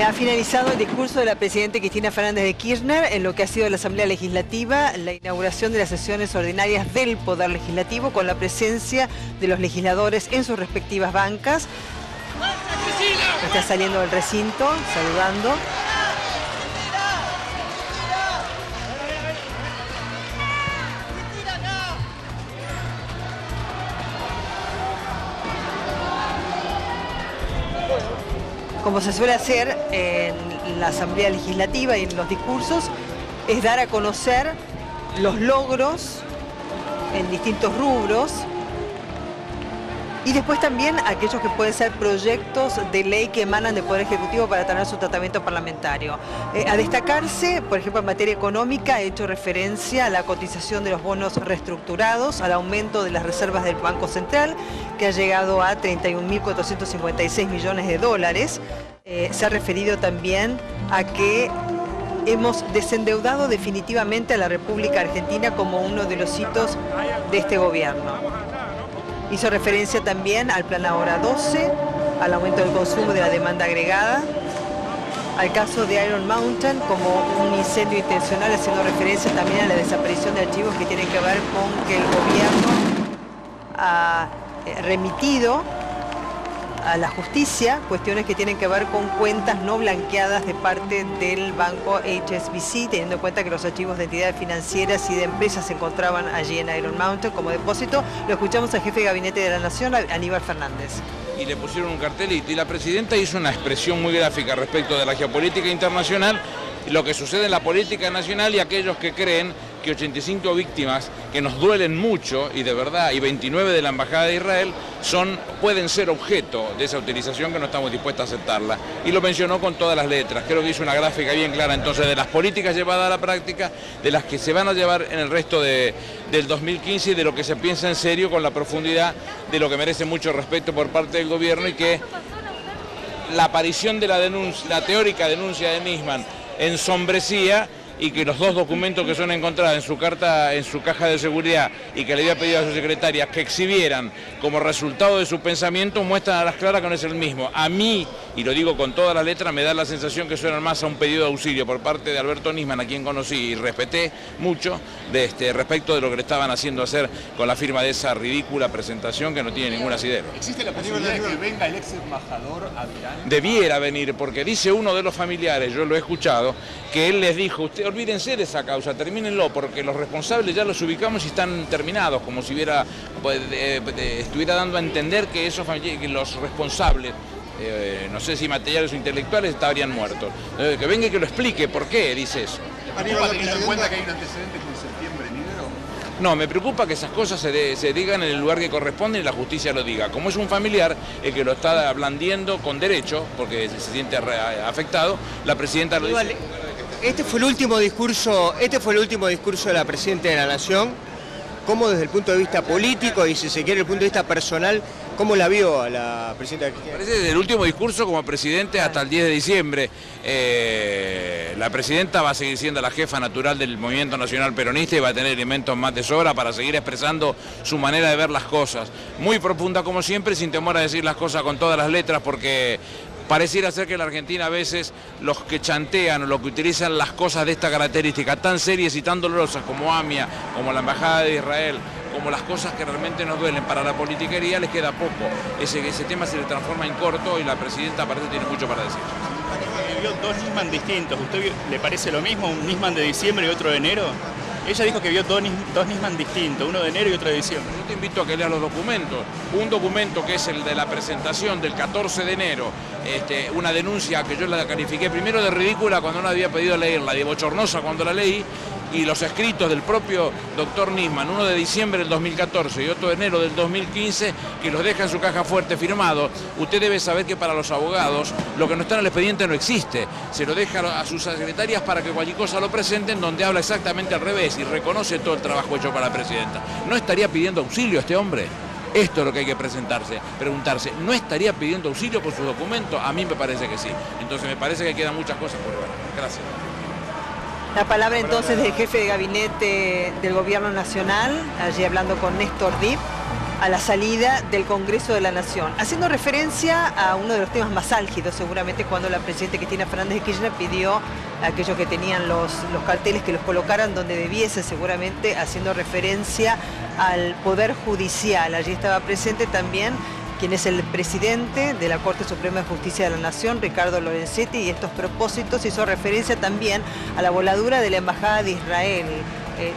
Ha finalizado el discurso de la presidenta Cristina Fernández de Kirchner en lo que ha sido la Asamblea Legislativa, la inauguración de las sesiones ordinarias del Poder Legislativo con la presencia de los legisladores en sus respectivas bancas. Está saliendo del recinto, saludando. Como se suele hacer en la Asamblea Legislativa y en los discursos, es dar a conocer los logros en distintos rubros y después también aquellos que pueden ser proyectos de ley que emanan del Poder Ejecutivo para tener su tratamiento parlamentario. A destacarse, por ejemplo, en materia económica, he hecho referencia a la cotización de los bonos reestructurados, al aumento de las reservas del Banco Central, que ha llegado a 31.456 millones de dólares. Se ha referido también a que hemos desendeudado definitivamente a la República Argentina como uno de los hitos de este gobierno. Hizo referencia también al Plan Ahora 12, al aumento del consumo de la demanda agregada, al caso de Iron Mountain como un incendio intencional, haciendo referencia también a la desaparición de archivos que tienen que ver con que el gobierno ha remitido a la justicia cuestiones que tienen que ver con cuentas no blanqueadas de parte del banco HSBC, teniendo en cuenta que los archivos de entidades financieras y de empresas se encontraban allí en Iron Mountain como depósito. Lo escuchamos al jefe de gabinete de la Nación, Aníbal Fernández. Y le pusieron un cartelito y la presidenta hizo una expresión muy gráfica respecto de la geopolítica internacional, lo que sucede en la política nacional y aquellos que creen que 85 víctimas que nos duelen mucho y de verdad, y 29 de la Embajada de Israel, pueden ser objeto de esa utilización que no estamos dispuestos a aceptarla. Y lo mencionó con todas las letras. Creo que hizo una gráfica bien clara entonces de las políticas llevadas a la práctica, de las que se van a llevar en el resto del 2015 y de lo que se piensa en serio con la profundidad de lo que merece mucho respeto por parte del gobierno y que la aparición de la teórica denuncia de Nisman ensombrecía y que los dos documentos que son encontrados en su caja de seguridad y que le había pedido a su secretaria que exhibieran como resultado de su pensamiento muestran a las claras que no es el mismo. A mí, y lo digo con todas las letras, me da la sensación que suenan más a un pedido de auxilio por parte de Alberto Nisman, a quien conocí y respeté mucho, respecto de lo que le estaban haciendo hacer con la firma de esa ridícula presentación que no tiene ningún asidero. ¿Existe la posibilidad de que venga el ex embajador a Irán? Debiera venir, porque dice uno de los familiares, yo lo he escuchado, que él les dijo, olvídense de esa causa, termínenlo, porque los responsables ya los ubicamos y están terminados, como si estuviera dando a entender que que los responsables, no sé si materiales o intelectuales, estarían muertos. Que venga y que lo explique, ¿por qué dice eso? ¿Preocupa teniendo en cuenta que hay un antecedente con Septiembre Negro? No, me preocupa que esas cosas se digan en el lugar que corresponde y la justicia lo diga. Como es un familiar el que lo está blandiendo con derecho, porque se siente afectado, la presidenta lo dice. Este fue el último discurso de la Presidenta de la Nación. ¿Cómo desde el punto de vista político y si se quiere el punto de vista personal, cómo la vio a la Presidenta de Kirchner? Parece el último discurso como presidente hasta el 10 de diciembre. La Presidenta va a seguir siendo la jefa natural del Movimiento Nacional Peronista y va a tener elementos más de sobra para seguir expresando su manera de ver las cosas. Muy profunda como siempre, sin temor a decir las cosas con todas las letras, porque pareciera ser que en la Argentina a veces los que chantean o los que utilizan las cosas de esta característica tan serias y tan dolorosas como AMIA, como la Embajada de Israel, como las cosas que realmente nos duelen para la politiquería, les queda poco. Ese tema se le transforma en corto y la presidenta parece que tiene mucho para decir. Vio dos Nisman distintos. ¿Usted le parece lo mismo, un Nisman de diciembre y otro de enero? Ella dijo que vio dos Nisman distintos, uno de enero y otro de diciembre. Yo te invito a que leas los documentos. Un documento que es el de la presentación del 14 de enero, una denuncia que yo la califiqué primero de ridícula cuando no había pedido leerla, de bochornosa cuando la leí, y los escritos del propio doctor Nisman, uno de diciembre del 2014 y otro de enero del 2015, que los deja en su caja fuerte firmado. Usted debe saber que para los abogados lo que no está en el expediente no existe. Se lo deja a sus secretarias para que cualquier cosa lo presenten, donde habla exactamente al revés y reconoce todo el trabajo hecho para la presidenta. ¿No estaría pidiendo auxilio este hombre? Esto es lo que hay que preguntarse. ¿No estaría pidiendo auxilio por sus documentos? A mí me parece que sí. Entonces me parece que quedan muchas cosas por ver. Gracias. La palabra entonces del jefe de gabinete del Gobierno Nacional, allí hablando con Néstor Dip. a la salida del Congreso de la Nación, haciendo referencia a uno de los temas más álgidos seguramente cuando la presidenta Cristina Fernández de Kirchner pidió a aquellos que tenían los carteles que los colocaran donde debiese, seguramente haciendo referencia al Poder Judicial. Allí estaba presente también quien es el presidente de la Corte Suprema de Justicia de la Nación, Ricardo Lorenzetti, y estos propósitos hizo referencia también a la voladura de la Embajada de Israel,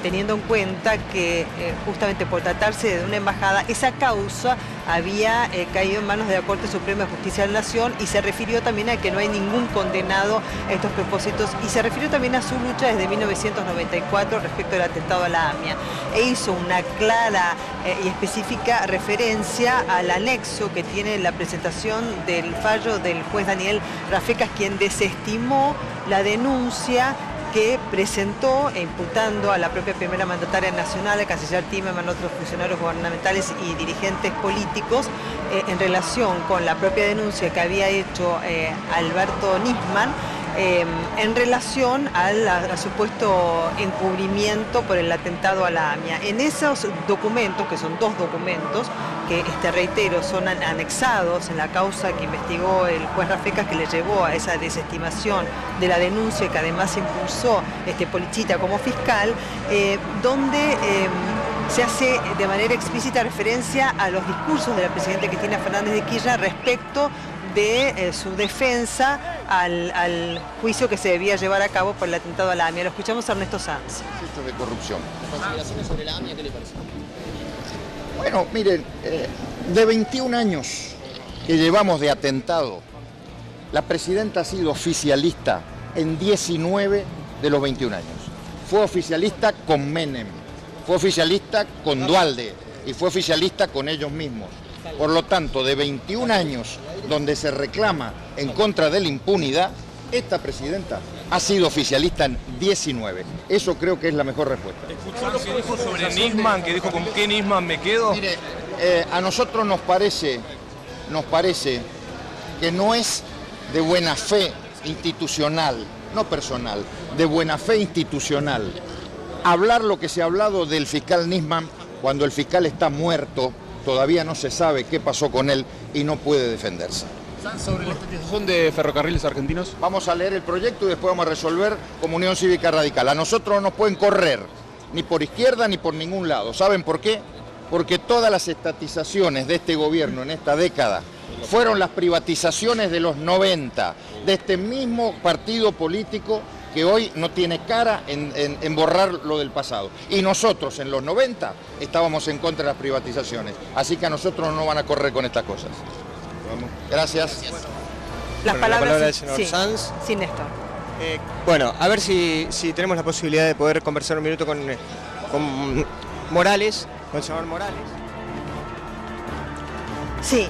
teniendo en cuenta que justamente por tratarse de una embajada, esa causa había caído en manos de la Corte Suprema de Justicia de la Nación, y se refirió también a que no hay ningún condenado a estos propósitos, y se refirió también a su lucha desde 1994 respecto del atentado a la AMIA, e hizo una clara y específica referencia al anexo que tiene la presentación del fallo del juez Daniel Rafecas, quien desestimó la denuncia que presentó imputando a la propia primera mandataria nacional, el canciller Timerman, otros funcionarios gubernamentales y dirigentes políticos, en relación con la propia denuncia que había hecho Alberto Nisman, en relación al supuesto encubrimiento por el atentado a la AMIA. En esos documentos, que son 2 documentos, que reitero, son anexados en la causa que investigó el juez Rafecas, que le llevó a esa desestimación de la denuncia, que además impulsó Polichita como fiscal, donde se hace de manera explícita referencia a los discursos de la presidenta Cristina Fernández de Kirchner respecto de su defensa al juicio que se debía llevar a cabo por el atentado a la AMIA. Lo escuchamos a Ernesto Sanz. De corrupción. ¿Consideraciones sobre la AMIA qué le parece? Bueno, miren, de 21 años que llevamos de atentado, la presidenta ha sido oficialista en 19 de los 21 años. Fue oficialista con Menem, fue oficialista con Duhalde y fue oficialista con ellos mismos. Por lo tanto, de 21 años donde se reclama en contra de la impunidad, esta presidenta ha sido oficialista en 19. Eso creo que es la mejor respuesta. ¿Escuchó lo que dijo sobre Nisman, que dijo con qué Nisman me quedo? Mire, a nosotros nos parece que no es de buena fe institucional, no personal, de buena fe institucional, hablar lo que se ha hablado del fiscal Nisman cuando el fiscal está muerto, todavía no se sabe qué pasó con él y no puede defenderse. ¿Sobre la estatización de Ferrocarriles Argentinos? Vamos a leer el proyecto y después vamos a resolver como Unión Cívica Radical. A nosotros no nos pueden correr, ni por izquierda ni por ningún lado. ¿Saben por qué? Porque todas las estatizaciones de este gobierno en esta década fueron las privatizaciones de los 90, de este mismo partido político que hoy no tiene cara en borrar lo del pasado. Y nosotros en los 90 estábamos en contra de las privatizaciones. Así que a nosotros no nos van a correr con estas cosas. Vamos. Gracias. Las Bueno, palabras la palabra del señor Sanz. Sí, Néstor. Bueno, a ver si tenemos la posibilidad de poder conversar un minuto con Morales, con el senador Morales. Sí,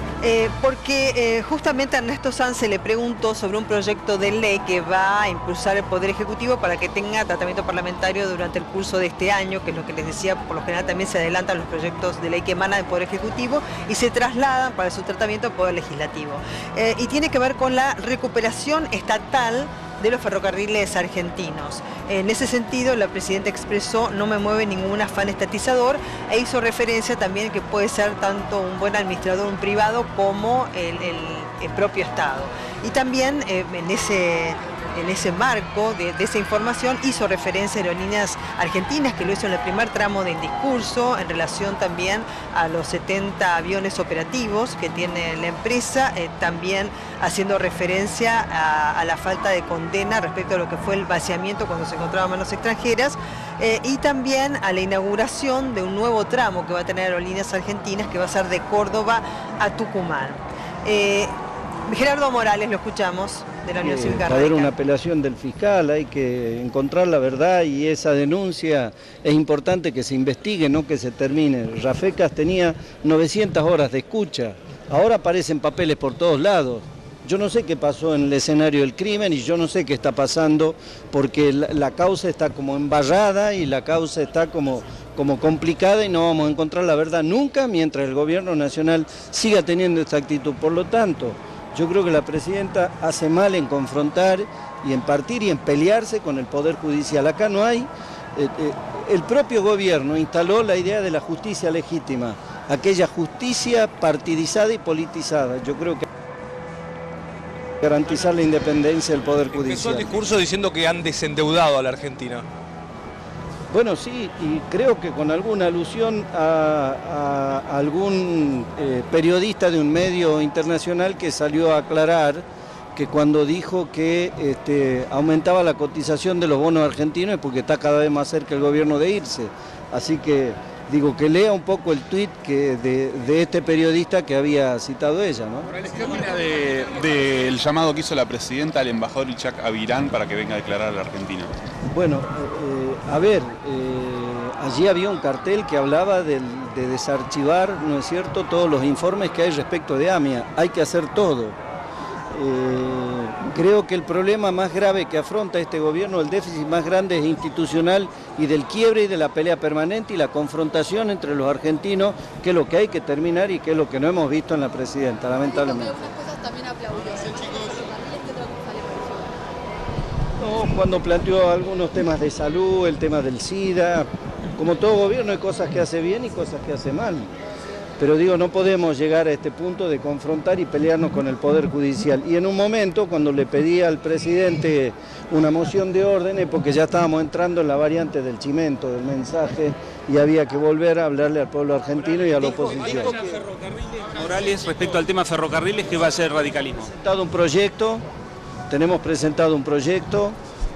porque justamente a Ernesto Sanz se le preguntó sobre un proyecto de ley que va a impulsar el Poder Ejecutivo para que tenga tratamiento parlamentario durante el curso de este año, que es lo que les decía, por lo general también se adelantan los proyectos de ley que emanan del Poder Ejecutivo y se trasladan para su tratamiento al Poder Legislativo. Y tiene que ver con la recuperación estatal de los ferrocarriles argentinos. En ese sentido, la presidenta expresó: no me mueve ningún afán estatizador, e hizo referencia también que puede ser tanto un buen administrador, un privado, como el propio Estado. Y también en ese marco de esa información hizo referencia a Aerolíneas Argentinas, que lo hizo en el primer tramo del discurso, en relación también a los 70 aviones operativos que tiene la empresa, también haciendo referencia a la falta de condena respecto a lo que fue el vaciamiento cuando se encontraban manos extranjeras, y también a la inauguración de un nuevo tramo que va a tener Aerolíneas Argentinas, que va a ser de Córdoba a Tucumán. Gerardo Morales, lo escuchamos, de la Unión Cívica Radical. Va a haber una apelación del fiscal, hay que encontrar la verdad, y esa denuncia es importante que se investigue, no que se termine. Rafecas tenía 900 horas de escucha, ahora aparecen papeles por todos lados. Yo no sé qué pasó en el escenario del crimen y yo no sé qué está pasando, porque la causa está como embarrada y la causa está como complicada, y no vamos a encontrar la verdad nunca mientras el gobierno nacional siga teniendo esta actitud. Por lo tanto, yo creo que la presidenta hace mal en confrontar y en partir y en pelearse con el Poder Judicial. Acá no hay... el propio gobierno instaló la idea de la justicia legítima. aquella justicia partidizada y politizada. Yo creo que garantizar la independencia del Poder Judicial. Empezó el discurso diciendo que han desendeudado a la Argentina. Bueno, sí, y creo que con alguna alusión a algún periodista de un medio internacional que salió a aclarar que cuando dijo que aumentaba la cotización de los bonos argentinos es porque está cada vez más cerca el gobierno de irse. Así que digo que lea un poco el tuit de este periodista que había citado ella, ¿no? ¿Qué opina del llamado que hizo la presidenta al embajador Itzhak Abirán para que venga a declarar a la Argentina? Bueno, allí había un cartel que hablaba de desarchivar, ¿no es cierto?, todos los informes que hay respecto de AMIA. Hay que hacer todo. Creo que el problema más grave que afronta este gobierno, el déficit más grande es institucional y del quiebre y de la pelea permanente y la confrontación entre los argentinos, que es lo que hay que terminar y que es lo que no hemos visto en la presidenta, lamentablemente. No, cuando planteó algunos temas de salud, el tema del SIDA, como todo gobierno hay cosas que hace bien y cosas que hace mal. Pero digo, no podemos llegar a este punto de confrontar y pelearnos con el Poder Judicial. Y en un momento, cuando le pedí al presidente una moción de órdenes, porque ya estábamos entrando en la variante del chimento, del mensaje, y había que volver a hablarle al pueblo argentino y a la oposición. Morales, respecto al tema ferrocarriles, ¿qué va a ser radicalismo? Tenemos presentado un proyecto,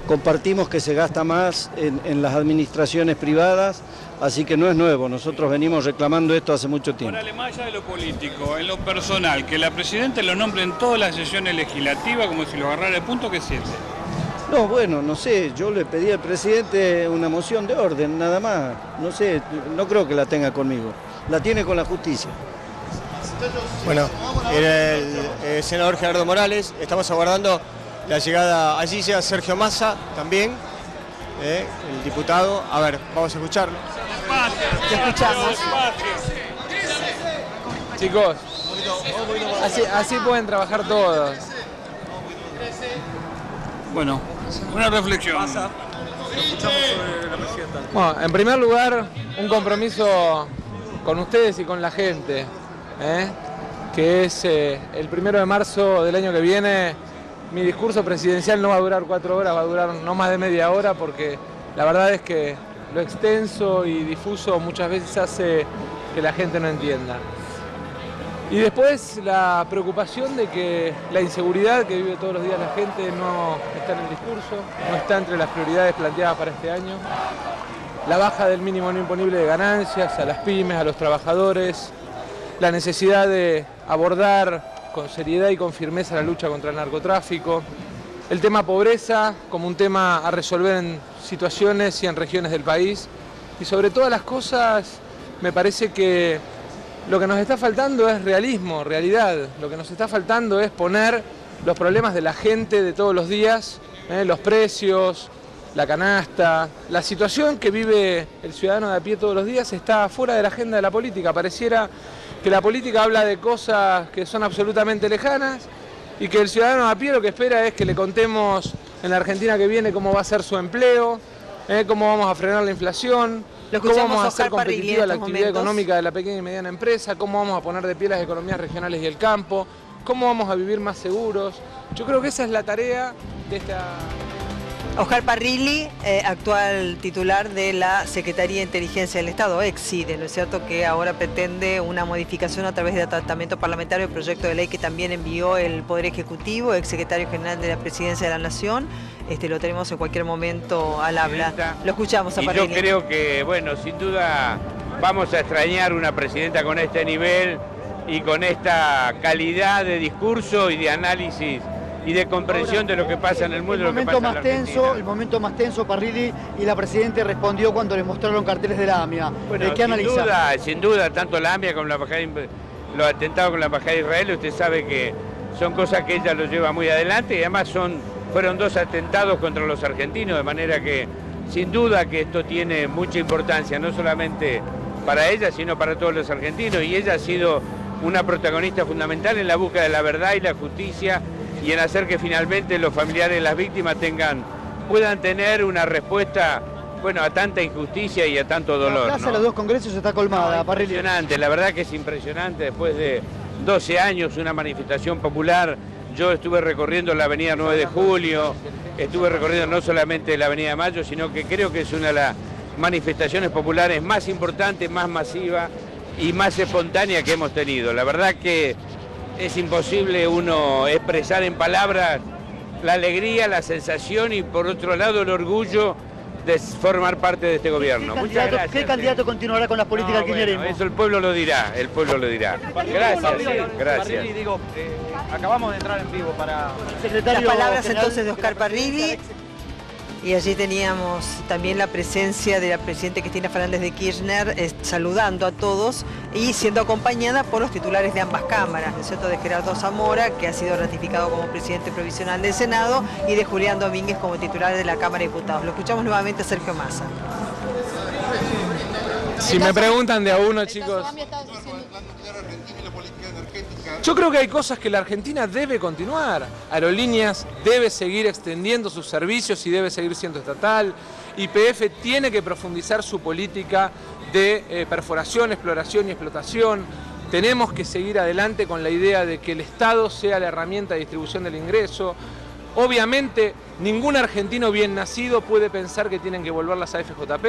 compartimos que se gasta más en las administraciones privadas, así que no es nuevo, nosotros venimos reclamando esto hace mucho tiempo. Morales, más allá de lo político, en lo personal, que la presidenta lo nombre en todas las sesiones legislativas como si lo agarrara el punto, ¿qué siente? No, bueno, no sé, yo le pedí al presidente una moción de orden, nada más, no sé, no creo que la tenga conmigo, la tiene con la justicia. Bueno, era el senador Gerardo Morales, estamos aguardando la llegada, allí llega Sergio Massa también, el diputado, a ver, vamos a escucharlo. Te escuchamos. Chicos, así pueden trabajar todos. Bueno, una reflexión. Bueno, en primer lugar, un compromiso con ustedes y con la gente, que es el 1 de marzo del año que viene. Mi discurso presidencial no va a durar 4 horas, va a durar no más de media hora, porque la verdad es que lo extenso y difuso muchas veces hace que la gente no entienda. Y después la preocupación de que la inseguridad que vive todos los días la gente no está en el discurso, no está entre las prioridades planteadas para este año. La baja del mínimo no imponible de ganancias a las pymes, a los trabajadores, la necesidad de abordar con seriedad y con firmeza la lucha contra el narcotráfico, el tema pobreza como un tema a resolver en situaciones y en regiones del país, y sobre todas las cosas me parece que lo que nos está faltando es realismo, realidad. Lo que nos está faltando es poner los problemas de la gente de todos los días, los precios, la canasta, la situación que vive el ciudadano de a pie todos los días está fuera de la agenda de la política. Pareciera que la política habla de cosas que son absolutamente lejanas y que el ciudadano de a pie lo que espera es que le contemos en la Argentina que viene cómo va a ser su empleo, cómo vamos a frenar la inflación, cómo vamos a hacer competitiva la actividad económica de la pequeña y mediana empresa, cómo vamos a poner de pie las economías regionales y el campo, cómo vamos a vivir más seguros. Yo creo que esa es la tarea de esta... Oscar Parrilli, actual titular de la Secretaría de Inteligencia del Estado, ex-CIDE, ¿no es cierto?, que ahora pretende una modificación a través de tratamiento parlamentario del proyecto de ley que también envió el Poder Ejecutivo, ex-secretario general de la Presidencia de la Nación. Lo tenemos en cualquier momento al habla. Lo escuchamos a Parrilli. Yo creo que, bueno, sin duda vamos a extrañar una presidenta con este nivel y con esta calidad de discurso y de análisis y de comprensión de lo que pasa en el mundo, lo que pasa en la Argentina. El momento más tenso, Parrilli, y la Presidenta respondió cuando le mostraron carteles de la AMIA. Bueno, ¿Qué analizar? sin duda, tanto la AMIA como la embajada, los atentados con la Embajada de Israel, usted sabe que son cosas que ella lo lleva muy adelante y además fueron 2 atentados contra los argentinos, de manera que sin duda que esto tiene mucha importancia, no solamente para ella, sino para todos los argentinos, y ella ha sido una protagonista fundamental en la búsqueda de la verdad y la justicia, y en hacer que finalmente los familiares de las víctimas puedan tener una respuesta bueno, a tanta injusticia y a tanto dolor. La plaza de los dos congresos está colmada, Parrilli. Impresionante, la verdad que es impresionante. Después de 12 años, una manifestación popular. Yo estuve recorriendo la avenida 9 de Julio, estuve recorriendo no solamente la avenida Mayo, sino que creo que es una de las manifestaciones populares más importantes, más masivas y más espontánea que hemos tenido. La verdad que es imposible uno expresar en palabras la alegría, la sensación y por otro lado el orgullo de formar parte de este gobierno. Muchas gracias. ¿Qué candidato continuará con las políticas del kirchnerismo? Eso el pueblo lo dirá, el pueblo lo dirá. Gracias, gracias. Digo, acabamos de entrar en vivo para... Las palabras entonces de Oscar Parrilli. Y allí teníamos también la presencia de la presidenta Cristina Fernández de Kirchner saludando a todos y siendo acompañada por los titulares de ambas cámaras, ¿no es cierto?, de Gerardo Zamora, que ha sido ratificado como presidente provisional del Senado, y de Julián Domínguez como titular de la Cámara de Diputados. Lo escuchamos nuevamente a Sergio Massa. Si me preguntan de a uno, chicos... Yo creo que hay cosas que la Argentina debe continuar. Aerolíneas debe seguir extendiendo sus servicios y debe seguir siendo estatal. YPF tiene que profundizar su política de perforación, exploración y explotación. Tenemos que seguir adelante con la idea de que el Estado sea la herramienta de distribución del ingreso. Obviamente, ningún argentino bien nacido puede pensar que tienen que volver las AFJP.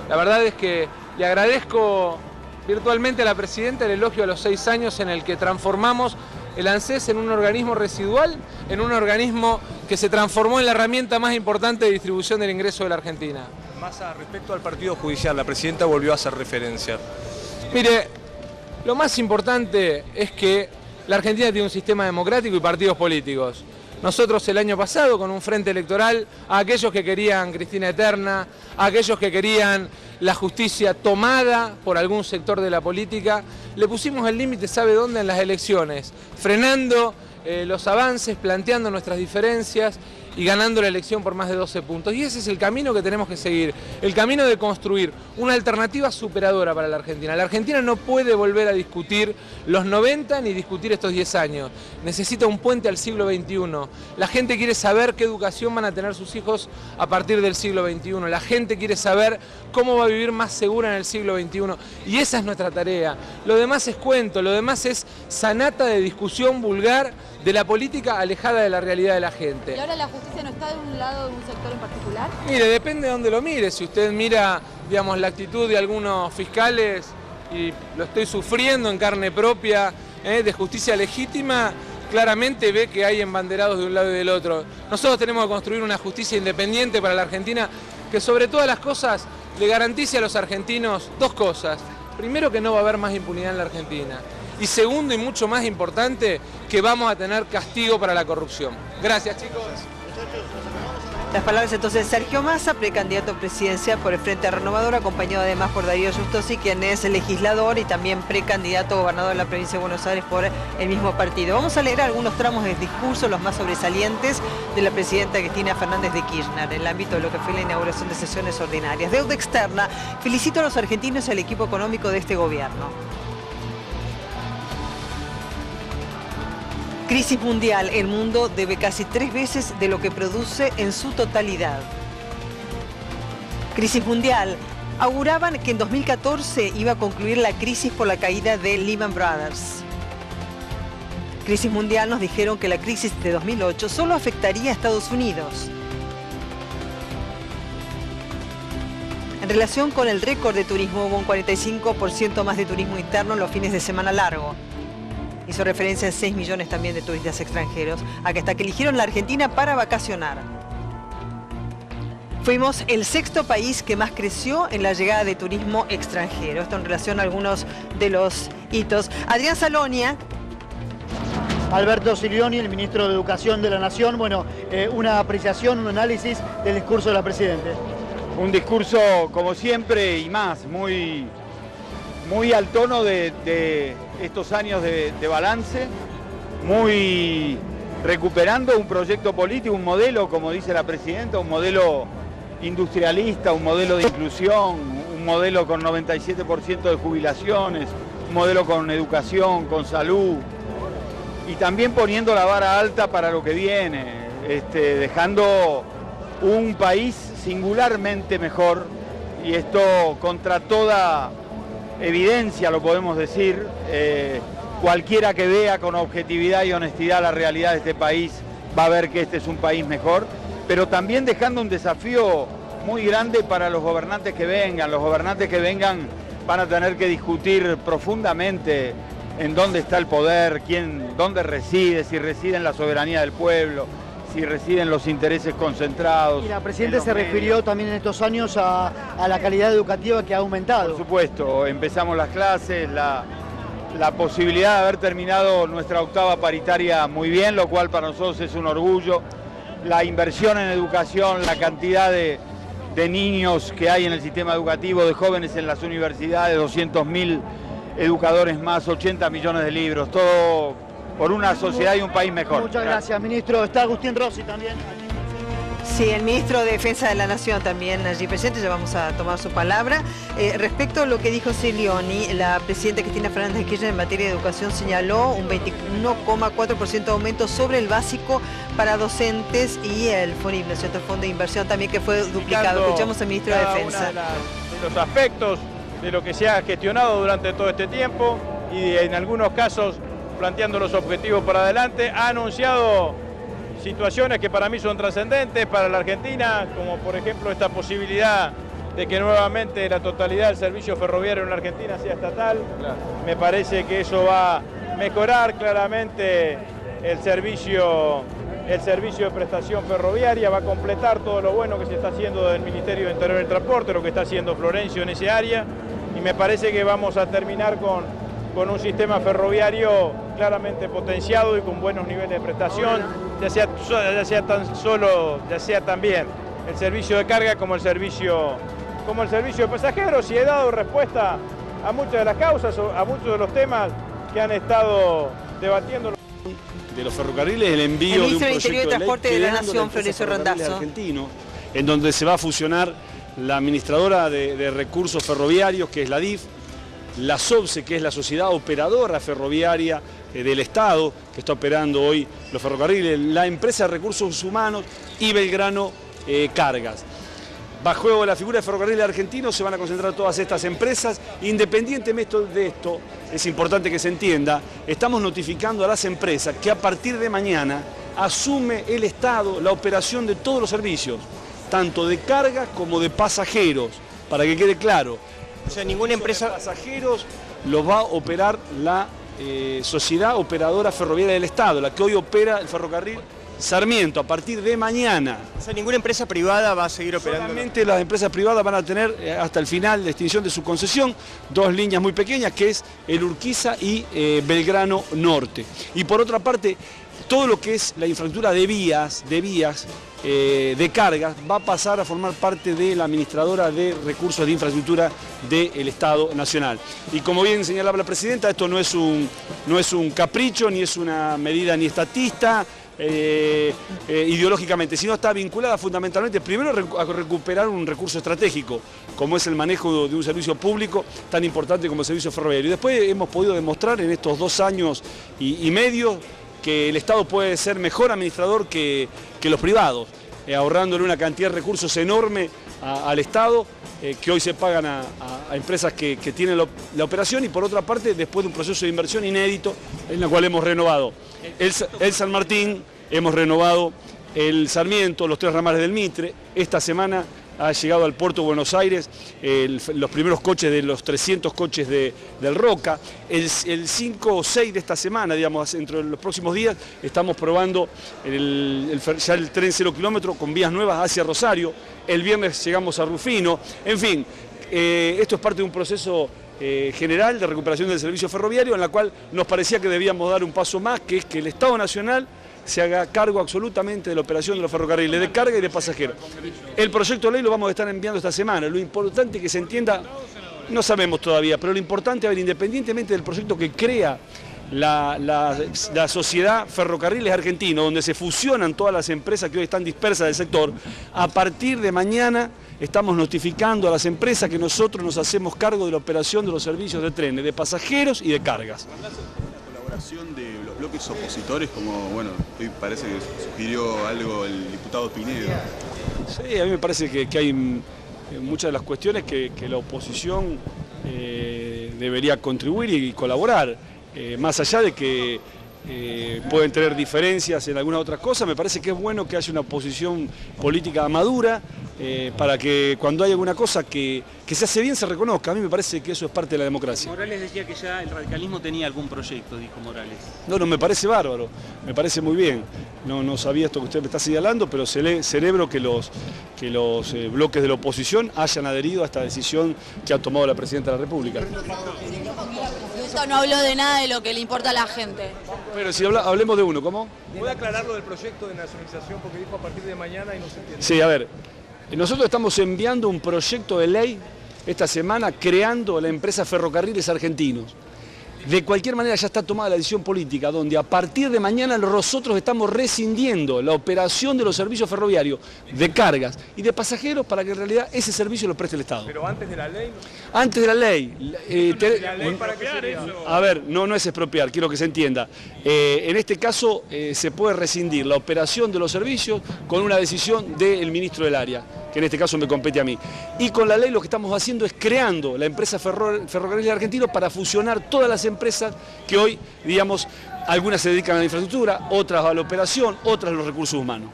La verdad es que le agradezco virtualmente a la presidenta el elogio a los 6 años en el que transformamos el ANSES en un organismo residual, en un organismo que se transformó en la herramienta más importante de distribución del ingreso de la Argentina. Massa, respecto al partido judicial, la presidenta volvió a hacer referencia. Mire, lo más importante es que la Argentina tiene un sistema democrático y partidos políticos. Nosotros el año pasado, con un frente electoral, a aquellos que querían Cristina Eterna, a aquellos que querían la justicia tomada por algún sector de la política, le pusimos el límite, ¿sabe dónde? En las elecciones, frenando los avances, planteando nuestras diferencias y ganando la elección por más de 12 puntos. Y ese es el camino que tenemos que seguir, el camino de construir una alternativa superadora para la Argentina. La Argentina no puede volver a discutir los 90 ni discutir estos 10 años. Necesita un puente al siglo XXI. La gente quiere saber qué educación van a tener sus hijos a partir del siglo XXI. La gente quiere saber cómo va a vivir más segura en el siglo XXI. Y esa es nuestra tarea. Lo demás es cuento, lo demás es sanata de discusión vulgar de la política alejada de la realidad de la gente. ¿Y ahora la justicia no está de un lado de un sector en particular? Mire, depende de dónde lo mire. Si usted mira, digamos, la actitud de algunos fiscales, y lo estoy sufriendo en carne propia, de justicia legítima, claramente ve que hay embanderados de un lado y del otro. Nosotros tenemos que construir una justicia independiente para la Argentina que sobre todas las cosas le garantice a los argentinos dos cosas. Primero, que no va a haber más impunidad en la Argentina. Y segundo, y mucho más importante, que vamos a tener castigo para la corrupción. Gracias, chicos. Las palabras entonces de Sergio Massa, precandidato presidencial por el Frente Renovador, acompañado además por Darío Justosi, quien es legislador y también precandidato a gobernador de la provincia de Buenos Aires por el mismo partido. Vamos a leer algunos tramos del discurso, los más sobresalientes, de la presidenta Cristina Fernández de Kirchner en el ámbito de lo que fue la inauguración de sesiones ordinarias. Deuda externa. Felicito a los argentinos y al equipo económico de este gobierno. Crisis mundial. El mundo debe casi 3 veces de lo que produce en su totalidad. Crisis mundial. Auguraban que en 2014 iba a concluir la crisis por la caída de Lehman Brothers. Crisis mundial. Nos dijeron que la crisis de 2008 solo afectaría a Estados Unidos. En relación con el récord de turismo, hubo un 45% más de turismo interno en los fines de semana largo. Hizo referencia a 6 millones también de turistas extranjeros, hasta que eligieron la Argentina para vacacionar. Fuimos el 6º país que más creció en la llegada de turismo extranjero. Esto en relación a algunos de los hitos. Adrián Salonia. Alberto Silioni, el ministro de Educación de la Nación. Bueno, una apreciación, un análisis del discurso de la Presidenta. Un discurso, como siempre, y más, muy al tono de estos años de balance, muy recuperando un proyecto político, un modelo, como dice la Presidenta, un modelo industrialista, un modelo de inclusión, un modelo con 97% de jubilaciones, un modelo con educación, con salud, y también poniendo la vara alta para lo que viene, dejando un país singularmente mejor, y esto contra toda evidencia lo podemos decir. Cualquiera que vea con objetividad y honestidad la realidad de este país va a ver que este es un país mejor, pero también dejando un desafío muy grande para los gobernantes que vengan. Los gobernantes que vengan van a tener que discutir profundamente en dónde está el poder, dónde reside, si reside en la soberanía del pueblo, si residen los intereses concentrados. Y la Presidenta se refirió también en estos años a la calidad educativa que ha aumentado. Por supuesto, empezamos las clases, la posibilidad de haber terminado nuestra octava paritaria muy bien, lo cual para nosotros es un orgullo. La inversión en educación, la cantidad de niños que hay en el sistema educativo, de jóvenes en las universidades, 200.000 educadores más, 80 millones de libros, todo por una sociedad y un país mejor. Muchas gracias, ministro. Está Agustín Rossi también. Sí, el ministro de Defensa de la Nación también allí presente, ya vamos a tomar su palabra. Respecto a lo que dijo Cilioni, la presidenta Cristina Fernández de Kirchner en materia de educación señaló un 21,4% de aumento sobre el básico para docentes y el FONIP, ¿no es cierto? El Fondo de Inversión también que fue duplicado. Escuchamos al ministro de Defensa. De los aspectos de lo que se ha gestionado durante todo este tiempo y en algunos casos planteando los objetivos para adelante, ha anunciado situaciones que para mí son trascendentes para la Argentina, como por ejemplo esta posibilidad de que nuevamente la totalidad del servicio ferroviario en la Argentina sea estatal. Claro. Me parece que eso va a mejorar claramente el servicio de prestación ferroviaria, va a completar todo lo bueno que se está haciendo del Ministerio de Interior y Transporte, lo que está haciendo Florencio en ese área, y me parece que vamos a terminar con un sistema ferroviario claramente potenciado y con buenos niveles de prestación, ya sea también el servicio de carga como el servicio de pasajeros, y he dado respuesta a muchas de las causas, a muchos de los temas que han estado debatiendo. De los ferrocarriles, el envío de un proyecto de Transporte de la Nación, Florencio Randazzo, argentino, en donde se va a fusionar la administradora de recursos ferroviarios, que es la DIF, la SOBSE, que es la sociedad operadora ferroviaria del Estado, que está operando hoy los ferrocarriles, la empresa de recursos humanos y Belgrano Cargas. Bajo la figura de Ferrocarriles Argentinos se van a concentrar todas estas empresas. Independientemente de esto, es importante que se entienda, estamos notificando a las empresas que a partir de mañana asume el Estado la operación de todos los servicios, tanto de cargas como de pasajeros, para que quede claro. O sea, ninguna empresa de pasajeros los va a operar la Sociedad Operadora Ferroviaria del Estado, la que hoy opera el ferrocarril Sarmiento, a partir de mañana. O sea, ninguna empresa privada va a seguir operando. Solamente las empresas privadas van a tener hasta el final de extinción de su concesión dos líneas muy pequeñas, que es el Urquiza y Belgrano Norte. Y por otra parte, todo lo que es la infraestructura de vías de cargas va a pasar a formar parte de la administradora de recursos de infraestructura del Estado Nacional. Y como bien señalaba la Presidenta, esto no es un capricho, ni es una medida ni estatista, ideológicamente, sino está vinculada fundamentalmente primero a recuperar un recurso estratégico, como es el manejo de un servicio público tan importante como el servicio ferroviario. Y después hemos podido demostrar en estos 2 años y medio que el Estado puede ser mejor administrador que los privados, ahorrándole una cantidad de recursos enorme al Estado, que hoy se pagan a empresas que tienen la operación, y por otra parte, después de un proceso de inversión inédito, en la cual hemos renovado el San Martín, hemos renovado el Sarmiento, los 3 ramales del Mitre. Esta semana ha llegado al puerto de Buenos Aires los primeros coches de los 300 coches del Roca. El 5 o 6 de esta semana, digamos, entre los próximos días, estamos probando ya el tren 0 kilómetro con vías nuevas hacia Rosario. El viernes llegamos a Rufino. En fin, esto es parte de un proceso general de recuperación del servicio ferroviario, en la cual nos parecía que debíamos dar un paso más, que es que el Estado Nacional se haga cargo absolutamente de la operación de los ferrocarriles de carga y de pasajeros. El proyecto de ley lo vamos a estar enviando esta semana. Lo importante que se entienda, no sabemos todavía, pero lo importante, a ver, independientemente del proyecto que crea la sociedad Ferrocarriles Argentinos, donde se fusionan todas las empresas que hoy están dispersas del sector, a partir de mañana estamos notificando a las empresas que nosotros nos hacemos cargo de la operación de los servicios de trenes, de pasajeros y de cargas. La colaboración de los bloques bloques opositores, como, bueno, hoy parece que sugirió algo el diputado Pinedo. Sí, a mí me parece que hay muchas de las cuestiones que la oposición debería contribuir y colaborar, más allá de que pueden tener diferencias en algunas otras cosas. Me parece que es bueno que haya una posición política madura para que cuando hay alguna cosa que se hace bien se reconozca. A mí me parece que eso es parte de la democracia. Morales decía que ya el radicalismo tenía algún proyecto, dijo Morales. No, me parece bárbaro, me parece muy bien. No sabía esto que usted me está señalando, pero celebro que los bloques de la oposición hayan adherido a esta decisión que ha tomado la Presidenta de la República. No habló de nada de lo que le importa a la gente. Pero si hablemos de uno, ¿cómo? ¿Puede aclarar lo del proyecto de nacionalización? Porque dijo a partir de mañana y no se entiende. Sí, a ver, nosotros estamos enviando un proyecto de ley esta semana creando la empresa Ferrocarriles Argentinos. De cualquier manera ya está tomada la decisión política, donde a partir de mañana nosotros estamos rescindiendo la operación de los servicios ferroviarios de cargas y de pasajeros para que en realidad ese servicio lo preste el Estado. ¿Pero antes de la ley? Antes de la ley. ¿La ley para qué sería? A ver, no es expropiar, quiero que se entienda. En este caso se puede rescindir la operación de los servicios con una decisión del ministro del área, que en este caso me compete a mí. Y con la ley lo que estamos haciendo es creando la empresa Ferrocarriles Argentinos para fusionar todas las empresas que hoy, digamos, algunas se dedican a la infraestructura, otras a la operación, otras a los recursos humanos.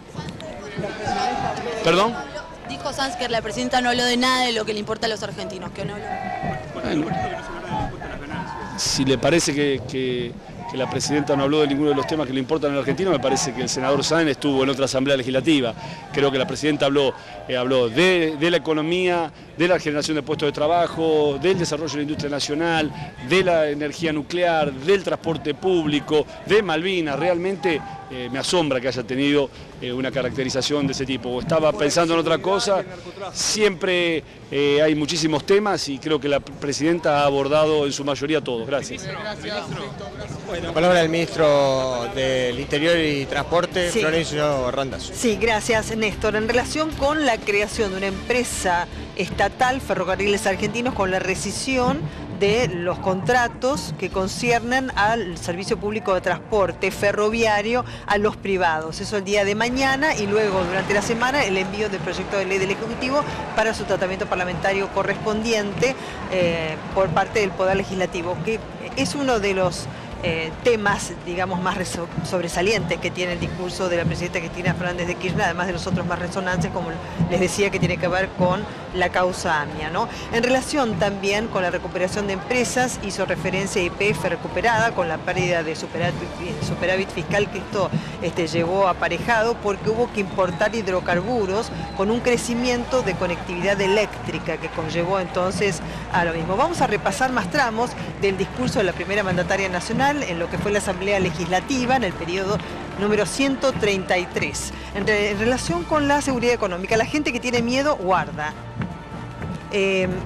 ¿Perdón? Dijo Sanz que la presidenta no habló de nada de lo que le importa a los argentinos, que no habló. Bueno, si le parece que la Presidenta no habló de ninguno de los temas que le importan al argentino, me parece que el senador Sáenz estuvo en otra asamblea legislativa. Creo que la Presidenta habló de la economía, de la generación de puestos de trabajo, del desarrollo de la industria nacional, de la energía nuclear, del transporte público, de Malvinas. Realmente me asombra que haya tenido una caracterización de ese tipo. Estaba pensando en otra cosa. Siempre hay muchísimos temas y creo que la Presidenta ha abordado en su mayoría todos. Gracias. La palabra del ministro del Interior y Transporte, sí. Florencio Randazzo. Sí, gracias, Néstor. En relación con la creación de una empresa estatal, Ferrocarriles Argentinos, con la rescisión de los contratos que conciernen al servicio público de transporte ferroviario a los privados. Eso el día de mañana y luego durante la semana el envío del proyecto de ley del Ejecutivo para su tratamiento parlamentario correspondiente por parte del Poder Legislativo, que es uno de los temas, digamos, más sobresalientes que tiene el discurso de la presidenta Cristina Fernández de Kirchner, además de los otros más resonantes, como les decía, que tiene que ver con la causa AMIA, ¿no? En relación también con la recuperación de empresas, hizo referencia a YPF recuperada, con la pérdida de superávit fiscal que esto llevó aparejado, porque hubo que importar hidrocarburos con un crecimiento de conectividad eléctrica que conllevó entonces a lo mismo. Vamos a repasar más tramos del discurso de la primera mandataria nacional en lo que fue la Asamblea Legislativa en el periodo número 133. En relación con la seguridad económica, la gente que tiene miedo guarda.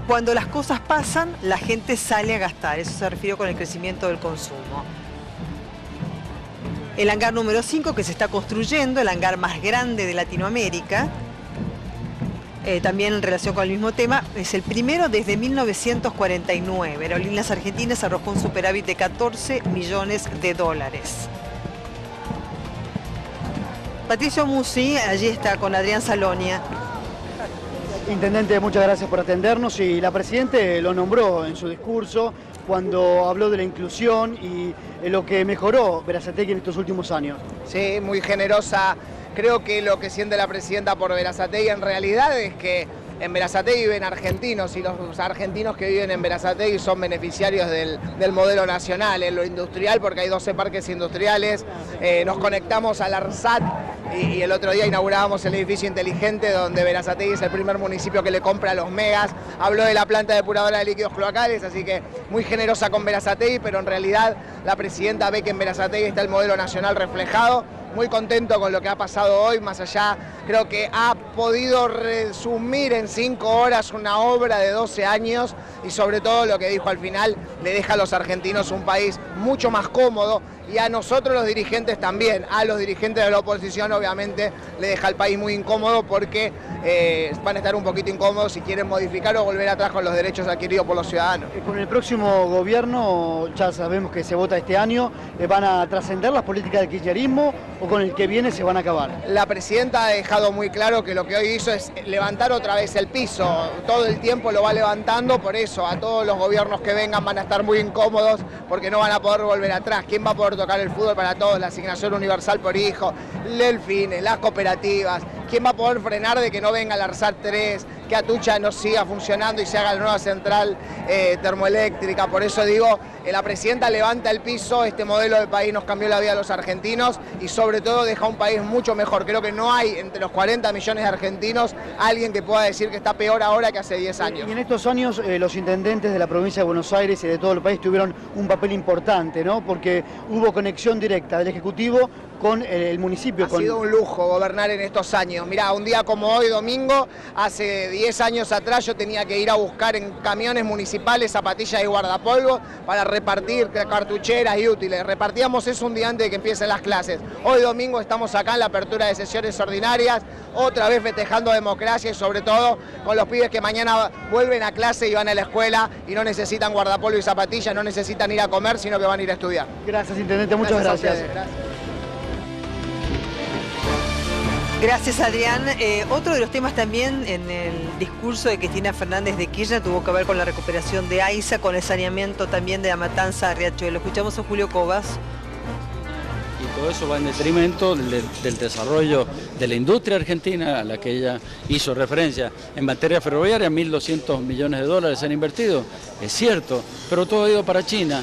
Cuando las cosas pasan, la gente sale a gastar. Eso se refirió con el crecimiento del consumo. El hangar número 5 que se está construyendo, el hangar más grande de Latinoamérica, también en relación con el mismo tema, es el primero desde 1949. Aerolíneas Argentinas arrojó un superávit de 14 millones de dólares. Patricio Musi, allí está con Adrián Salonia. Intendente, muchas gracias por atendernos y la Presidenta lo nombró en su discurso cuando habló de la inclusión y lo que mejoró Berazategui en estos últimos años. Sí, muy generosa. Creo que lo que siente la Presidenta por Berazategui en realidad es que en Berazategui viven argentinos y los argentinos que viven en Berazategui son beneficiarios del modelo nacional, en lo industrial, porque hay 12 parques industriales. Nos conectamos al ARSAT y el otro día inaugurábamos el edificio inteligente donde Berazategui es el primer municipio que le compra a los megas. Habló de la planta depuradora de líquidos cloacales, así que muy generosa con Berazategui, pero en realidad la Presidenta ve que en Berazategui está el modelo nacional reflejado. Muy contento con lo que ha pasado hoy, más allá, creo que ha podido resumir en 5 horas una obra de 12 años y sobre todo lo que dijo al final, le deja a los argentinos un país mucho más cómodo y a nosotros los dirigentes también, a los dirigentes de la oposición obviamente le deja el país muy incómodo porque van a estar un poquito incómodos si quieren modificar o volver atrás con los derechos adquiridos por los ciudadanos. Con el próximo gobierno, ya sabemos que se vota este año, ¿van a trascender las políticas del kirchnerismo o con el que viene se van a acabar? La presidenta ha dejado muy claro que lo que hoy hizo es levantar otra vez el piso, todo el tiempo lo va levantando, por eso a todos los gobiernos que vengan van a estar muy incómodos porque no van a poder volver atrás. ¿Quién va a poder tocar el fútbol para todos? La asignación universal por hijo, el FINE, las cooperativas. ¿Quién va a poder frenar de que no venga el ARSAT 3, que Atucha no siga funcionando y se haga la nueva central termoeléctrica? Por eso digo, la presidenta levanta el piso, este modelo de país nos cambió la vida a los argentinos y sobre todo deja un país mucho mejor. Creo que no hay entre los 40 millones de argentinos alguien que pueda decir que está peor ahora que hace 10 años. Y en estos años los intendentes de la provincia de Buenos Aires y de todo el país tuvieron un papel importante, ¿no? Porque hubo conexión directa del Ejecutivo con el municipio. Ha sido un lujo gobernar en estos años. Mirá, un día como hoy, domingo, hace 10 años atrás yo tenía que ir a buscar en camiones municipales zapatillas y guardapolvo para repartir cartucheras y útiles. Repartíamos eso un día antes de que empiecen las clases. Hoy domingo estamos acá en la apertura de sesiones ordinarias, otra vez festejando democracia y sobre todo con los pibes que mañana vuelven a clase y van a la escuela y no necesitan guardapolvo y zapatillas, no necesitan ir a comer, sino que van a ir a estudiar. Gracias, intendente, muchas gracias. Gracias, Adrián. Otro de los temas también en el discurso de Cristina Fernández de Kirchner tuvo que ver con la recuperación de AISA, con el saneamiento también de la matanza de Riachuelo. Escuchamos a Julio Cobas. Y todo eso va en detrimento del desarrollo de la industria argentina a la que ella hizo referencia. En materia ferroviaria, 1.200 millones de dólares se han invertido, es cierto, pero todo ha ido para China.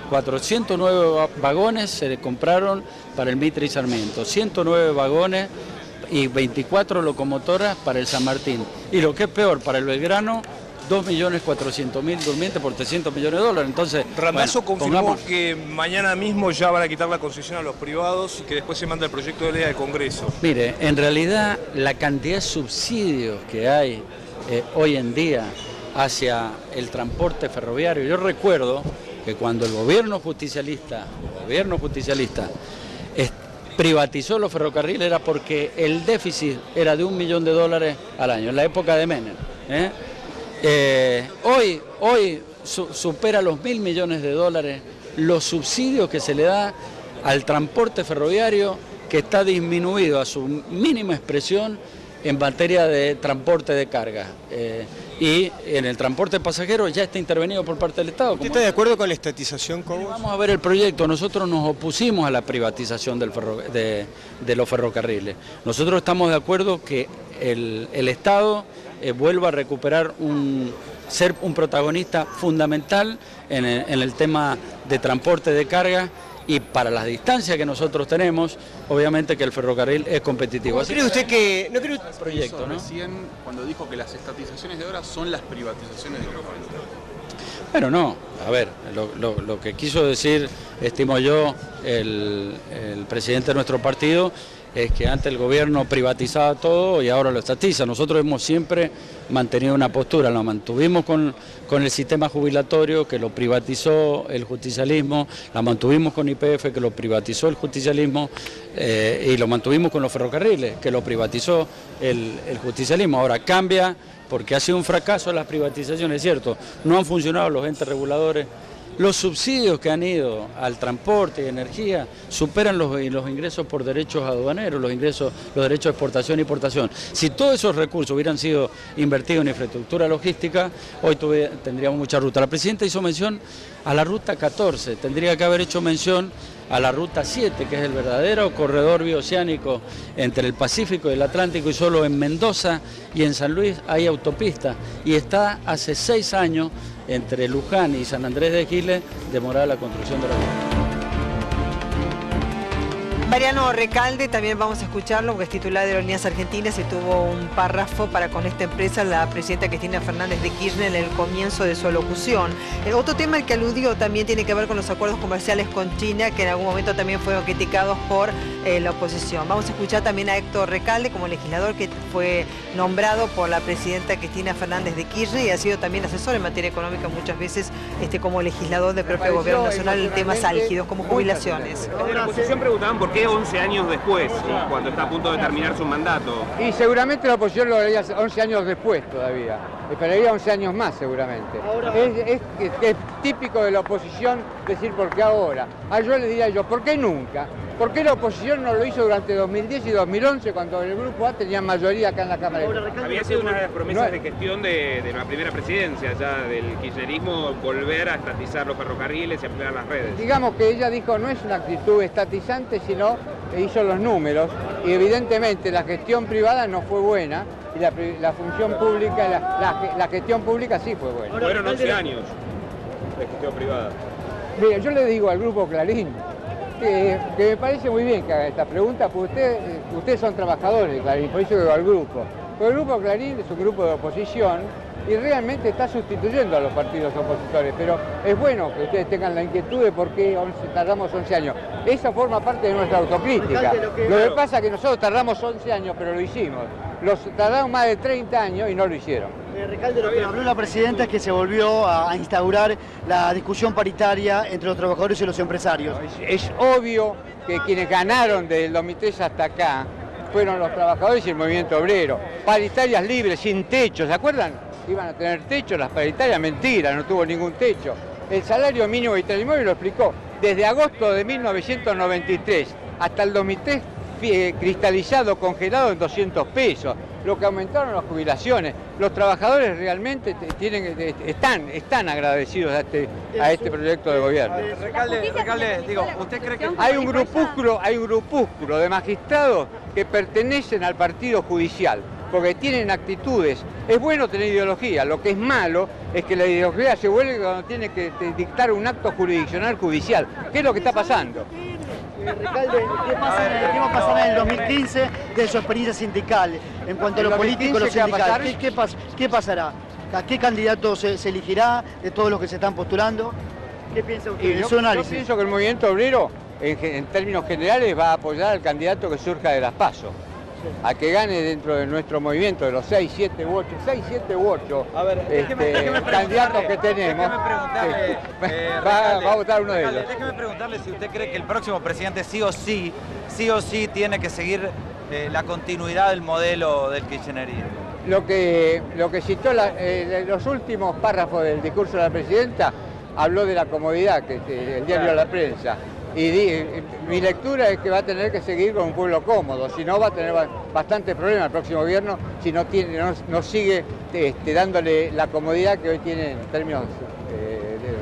409 vagones se compraron para el Mitre y Sarmiento, 109 vagones y 24 locomotoras para el San Martín. Y lo que es peor, para el Belgrano, 2.400.000 durmientes por 300 millones de dólares. Entonces, Randazzo confirmó que mañana mismo ya van a quitar la concesión a los privados y que después se manda el proyecto de ley al Congreso. Mire, en realidad la cantidad de subsidios que hay hoy en día hacia el transporte ferroviario, yo recuerdo que cuando el gobierno justicialista privatizó los ferrocarriles era porque el déficit era de $1 millón al año, en la época de Menem. Hoy supera los $1.000 millones los subsidios que se le da al transporte ferroviario, que está disminuido a su mínima expresión en materia de transporte de carga. Y en el transporte pasajero ya está intervenido por parte del Estado. ¿Usted está de acuerdo con la estatización, Cobos? Vamos a ver el proyecto. Nosotros nos opusimos a la privatización de los ferrocarriles. Nosotros estamos de acuerdo que el Estado vuelva a recuperar ser un protagonista fundamental en el tema de transporte de carga. Y para las distancias que nosotros tenemos, obviamente que el ferrocarril es competitivo. ¿Cree usted que no cree el proyecto, ¿no? Recién cuando dijo que las estatizaciones de ahora son las privatizaciones de ferrocarril? Bueno, no. A ver, lo que quiso decir, estimo yo, el presidente de nuestro partido, es que antes el gobierno privatizaba todo y ahora lo estatiza. Nosotros hemos siempre mantenido una postura, lo mantuvimos con el sistema jubilatorio, que lo privatizó el justicialismo, la mantuvimos con YPF, que lo privatizó el justicialismo, y lo mantuvimos con los ferrocarriles, que lo privatizó el justicialismo. Ahora cambia porque ha sido un fracaso las privatizaciones, es cierto, no han funcionado los entes reguladores. Los subsidios que han ido al transporte y energía superan los ingresos por derechos aduaneros, los derechos de exportación e importación. Si todos esos recursos hubieran sido invertidos en infraestructura logística, hoy tendríamos mucha ruta. La presidenta hizo mención a la ruta 14, tendría que haber hecho mención a la ruta 7, que es el verdadero corredor bioceánico entre el Pacífico y el Atlántico, y solo en Mendoza y en San Luis hay autopista, y está hace 6 años entre Luján y San Andrés de Giles demorada la construcción de la ruta. Mariano Recalde, también vamos a escucharlo porque es titular de Aerolíneas Argentinas y tuvo un párrafo para con esta empresa la presidenta Cristina Fernández de Kirchner en el comienzo de su alocución. Otro tema al que aludió también tiene que ver con los acuerdos comerciales con China, que en algún momento también fueron criticados por la oposición. Vamos a escuchar también a Héctor Recalde como legislador que fue nombrado por la presidenta Cristina Fernández de Kirchner y ha sido también asesor en materia económica muchas veces como legislador del propio gobierno nacional en temas álgidos como jubilaciones. En la oposición preguntaban por qué ve 11 años después, cuando está a punto de terminar su mandato? Y seguramente la oposición lo haría 11 años después todavía. Esperaría 11 años más seguramente. Es típico de la oposición decir ¿por qué ahora? Yo le diría ¿por qué nunca? ¿Por qué la oposición no lo hizo durante 2010 y 2011 cuando el Grupo A tenía mayoría acá en la Cámara? Había sido una de las promesas de gestión de la primera presidencia ya del kirchnerismo, volver a estatizar los ferrocarriles y ampliar las redes. Digamos que ella dijo no es una actitud estatizante, sino que hizo los números y evidentemente la gestión privada no fue buena y la función pública, la gestión pública sí fue buena. Fueron 11 años de gestión privada. Mira, yo le digo al Grupo Clarín que me parece muy bien que haga esta pregunta, porque ustedes son trabajadores de Clarín, por eso digo al grupo. Pero el Grupo Clarín es un grupo de oposición y realmente está sustituyendo a los partidos opositores, pero es bueno que ustedes tengan la inquietud de por qué tardamos 11 años. Eso forma parte de nuestra autocrítica. Lo que pasa es que nosotros tardamos 11 años, pero lo hicimos. Los tardaron más de 30 años y no lo hicieron. Recalde, lo que habló la presidenta es que se volvió a instaurar la discusión paritaria entre los trabajadores y los empresarios. Es obvio que quienes ganaron desde el 2003 hasta acá fueron los trabajadores y el movimiento obrero. Paritarias libres, sin techo, ¿se acuerdan? Iban a tener techo, las paritarias, mentira, no tuvo ningún techo. El salario mínimo vital y móvil lo explicó. Desde agosto de 1993 hasta el 2003, cristalizado, congelado en 200 pesos. Lo que aumentaron las jubilaciones. Los trabajadores realmente están agradecidos a este proyecto de gobierno. Recalde, digo, ¿usted cree que...? Hay un grupúsculo de magistrados que pertenecen al partido judicial, porque tienen actitudes. Es bueno tener ideología, lo que es malo es que la ideología se vuelve cuando tiene que dictar un acto jurisdiccional judicial. ¿Qué es lo que está pasando? Recalde, ¿qué va a pasar en el 2015 de su experiencia sindical? En cuanto a lo político y lo sindical, ¿qué pasará? ¿A qué candidato se elegirá de todos los que se están postulando? ¿Qué piensa usted? Yo pienso que el movimiento obrero, en términos generales, va a apoyar al candidato que surja de las PASO. A que gane dentro de nuestro movimiento, de los 6, 7 u 8 candidatos que tenemos, va a votar uno de ellos. Déjeme preguntarle si usted cree que el próximo presidente sí o sí tiene que seguir la continuidad del modelo del kirchnerismo. Lo que citó los últimos párrafos del discurso de la presidenta habló de la comodidad, que el diario La Prensa. Y mi lectura es que va a tener que seguir con un pueblo cómodo, si no va a tener bastantes problemas el próximo gobierno si no sigue dándole la comodidad que hoy tiene en términos,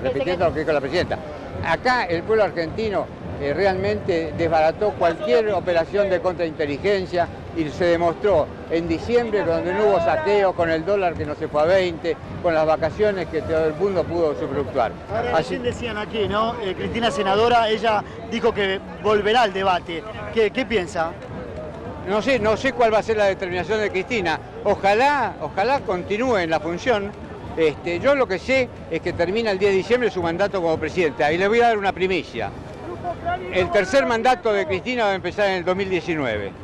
repitiendo lo que dijo la presidenta. Acá el pueblo argentino realmente desbarató cualquier operación de contrainteligencia y se demostró en diciembre, donde no hubo saqueo, con el dólar que no se fue a 20, con las vacaciones que todo el mundo pudo usufructuar. Ahora, recién decían aquí, ¿no? Cristina, senadora, ella dijo que volverá al debate. ¿Qué piensa? No sé cuál va a ser la determinación de Cristina. Ojalá continúe en la función. Yo lo que sé es que termina el 10 de diciembre su mandato como presidenta. Y le voy a dar una primicia. El tercer mandato de Cristina va a empezar en el 2019.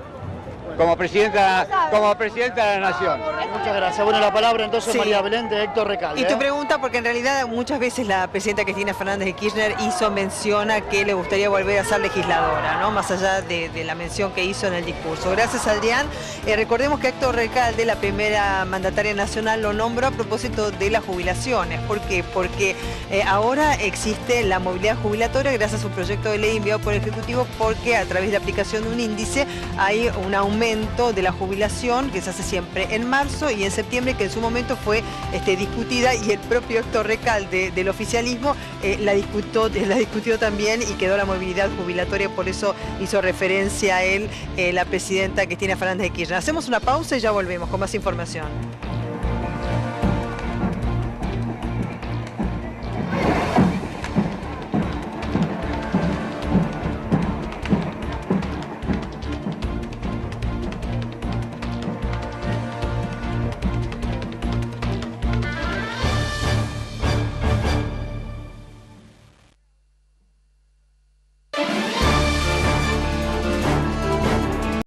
Como presidenta de la Nación. Muchas gracias. Bueno, la palabra entonces María Belén de Héctor Recalde. Y tu pregunta, porque en realidad muchas veces la presidenta Cristina Fernández de Kirchner hizo mención a que le gustaría volver a ser legisladora, ¿no? Más allá de la mención que hizo en el discurso. Gracias, Adrián. Recordemos que Héctor Recalde, la primera mandataria nacional, lo nombró a propósito de las jubilaciones. ¿Por qué? Porque ahora existe la movilidad jubilatoria gracias a un proyecto de ley enviado por el Ejecutivo, porque a través de la aplicación de un índice hay un aumento de la jubilación que se hace siempre en marzo y en septiembre, que en su momento fue discutida, y el propio Héctor Recalde del oficialismo la discutió también y quedó la movilidad jubilatoria, por eso hizo referencia a él la presidenta Cristina Fernández de Kirchner. Hacemos una pausa y ya volvemos con más información.